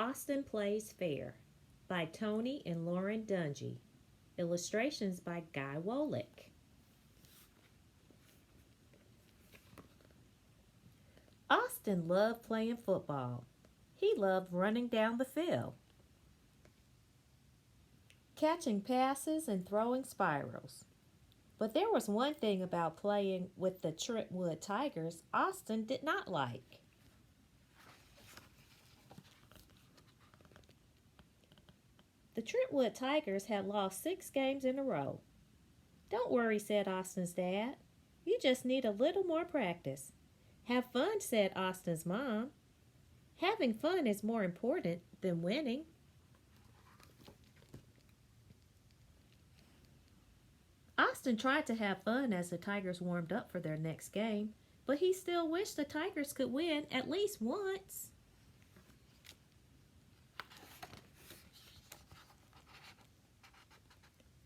Austin Plays Fair by Tony and Lauren Dungy. Illustrations by Guy Wolick. Austin loved playing football. He loved running down the field, catching passes and throwing spirals. But there was one thing about playing with the Trentwood Tigers Austin did not like. The Trentwood Tigers had lost 6 games in a row. "Don't worry," said Austin's dad. "You just need a little more practice." "Have fun," said Austin's mom. "Having fun is more important than winning." Austin tried to have fun as the Tigers warmed up for their next game, but he still wished the Tigers could win at least once.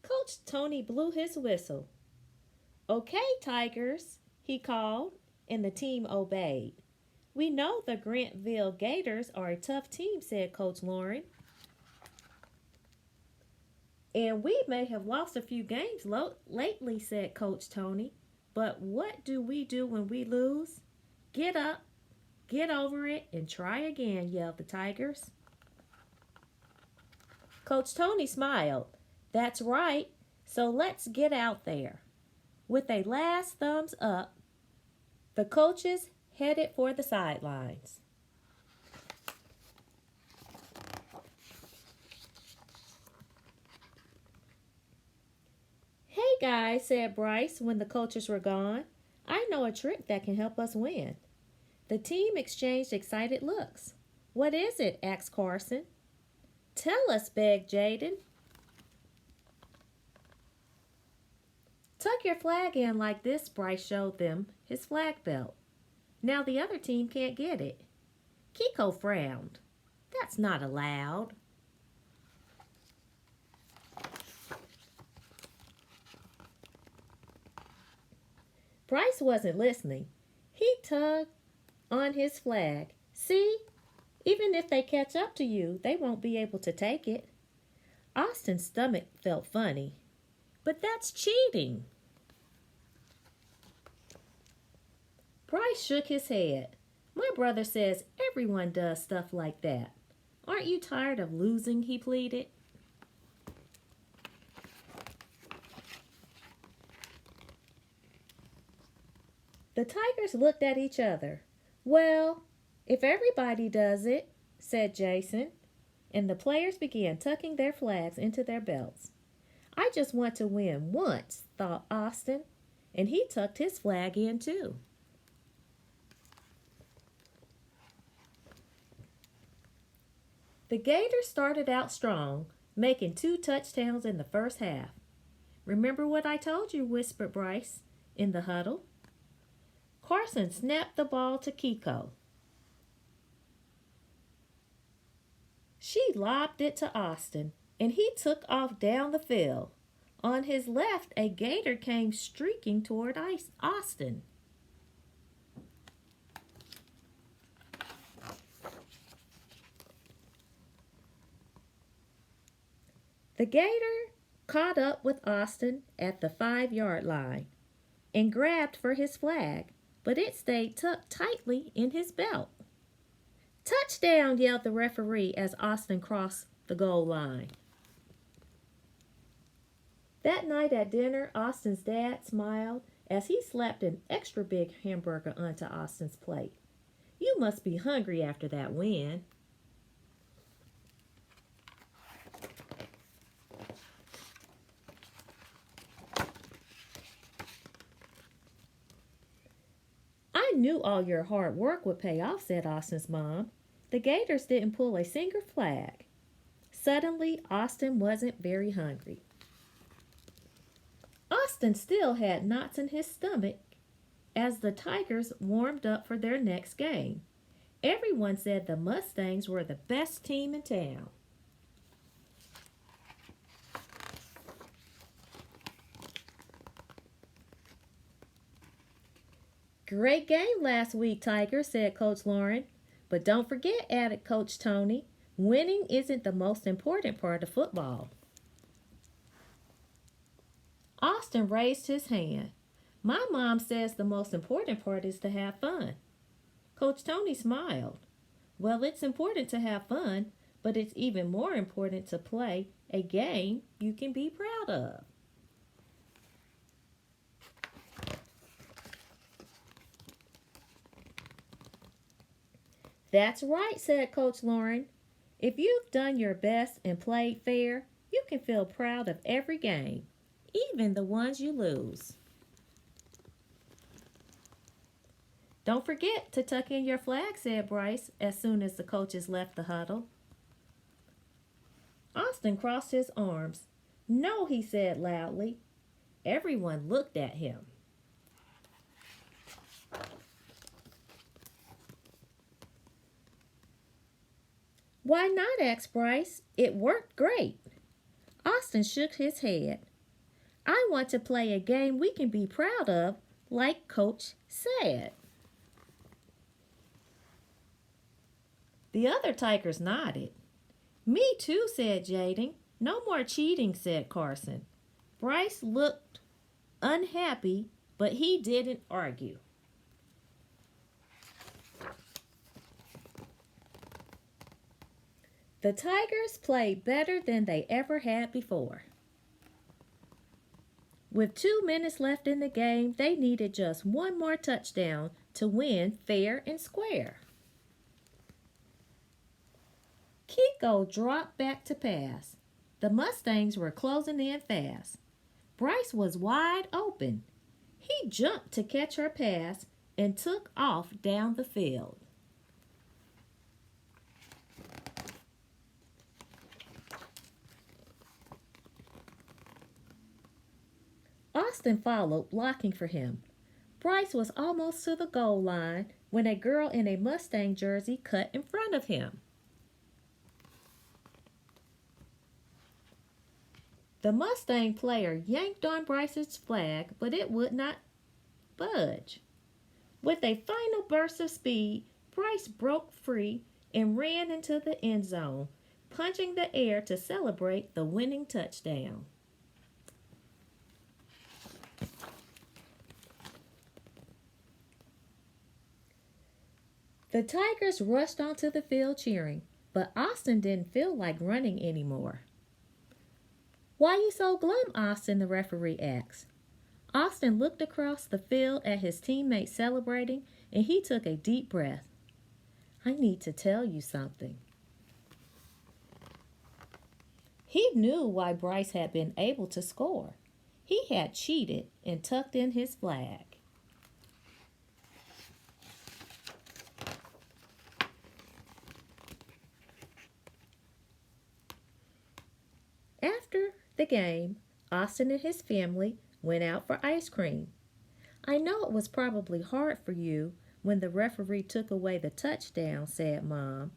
Coach Tony blew his whistle. "Okay, Tigers," he called, and the team obeyed. "We know the Grantville Gators are a tough team," said Coach Lauren. "And we may have lost a few games lately," said Coach Tony. "But what do we do when we lose? Get up, get over it, and try again," yelled the Tigers. Coach Tony smiled. "That's right, so let's get out there." With a last thumbs up, the coaches headed for the sidelines. "Hey guys," said Bryce when the coaches were gone. "I know a trick that can help us win." The team exchanged excited looks. "What is it?" asked Carson. "Tell us," begged Jaden. "Tuck your flag in like this," Bryce showed them his flag belt. "Now the other team can't get it." Kiko frowned. "That's not allowed." Bryce wasn't listening. He tugged on his flag. "See? Even if they catch up to you, they won't be able to take it." Austin's stomach felt funny. "But that's cheating." Bryce shook his head. "My brother says everyone does stuff like that. Aren't you tired of losing?" he pleaded. The Tigers looked at each other. "Well, if everybody does it," said Jason, and the players began tucking their flags into their belts. "I just want to win once," thought Austin, and he tucked his flag in too. The Gators started out strong, making 2 touchdowns in the first half. "Remember what I told you," whispered Bryce in the huddle. Carson snapped the ball to Kiko. She lobbed it to Austin, and he took off down the field. On his left, a Gator came streaking toward Austin. The Gator caught up with Austin at the 5-yard line and grabbed for his flag, but it stayed tucked tightly in his belt. "Touchdown!" yelled the referee as Austin crossed the goal line. That night at dinner, Austin's dad smiled as he slapped an extra big hamburger onto Austin's plate. "You must be hungry after that win." "I knew all your hard work would pay off," said Austin's mom. "The Gators didn't pull a single flag." Suddenly, Austin wasn't very hungry. Austin still had knots in his stomach as the Tigers warmed up for their next game. Everyone said the Mustangs were the best team in town. "Great game last week, Tiger," said Coach Lauren. "But don't forget," added Coach Tony, Winning isn't the most important part of football. Austin raised his hand. My mom says the most important part is to have fun. Coach Tony smiled. Well, it's important to have fun, but it's even more important to play a game you can be proud of. That's right, said Coach Lauren. If you've done your best and played fair, you can feel proud of every game, even the ones you lose. Don't forget to tuck in your flag, said Bryce as soon as the coaches left the huddle. Austin crossed his arms. No, he said loudly. Everyone looked at him. Why not? Asked Bryce. It worked great. Austin shook his head. I want to play a game we can be proud of, like Coach said. The other Tigers nodded. Me too, said Jaden. No more cheating, said Carson. Bryce looked unhappy, but he didn't argue. The Tigers played better than they ever had before. With 2 minutes left in the game, they needed just one more touchdown to win fair and square. Kiko dropped back to pass. The Mustangs were closing in fast. Bryce was wide open. He jumped to catch her pass and took off down the field. Austin followed, blocking for him. Bryce was almost to the goal line when a girl in a Mustang jersey cut in front of him. The Mustang player yanked on Bryce's flag, but it would not budge. With a final burst of speed, Bryce broke free and ran into the end zone, punching the air to celebrate the winning touchdown. The Tigers rushed onto the field cheering, but Austin didn't feel like running anymore. Why you so glum, Austin? The referee asked. Austin looked across the field at his teammates celebrating, and he took a deep breath. I need to tell you something. He knew why Bryce had been able to score. He had cheated and tucked in his flag. After the game, Austin and his family went out for ice cream. I know it was probably hard for you when the referee took away the touchdown, said Mom,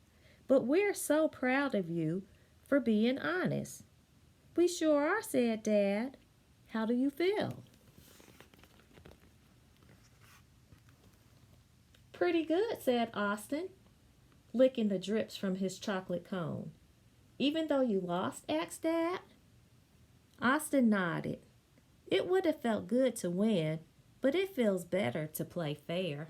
but we're so proud of you for being honest. We sure are, said Dad. How do you feel? Pretty good, said Austin, licking the drips from his chocolate cone. Even though you lost, asked Dad. Austin nodded. It would have felt good to win, but it feels better to play fair.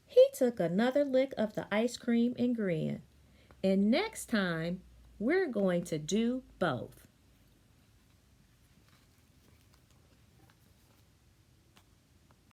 He took another lick of the ice cream and grinned. And next time, we're going to do both.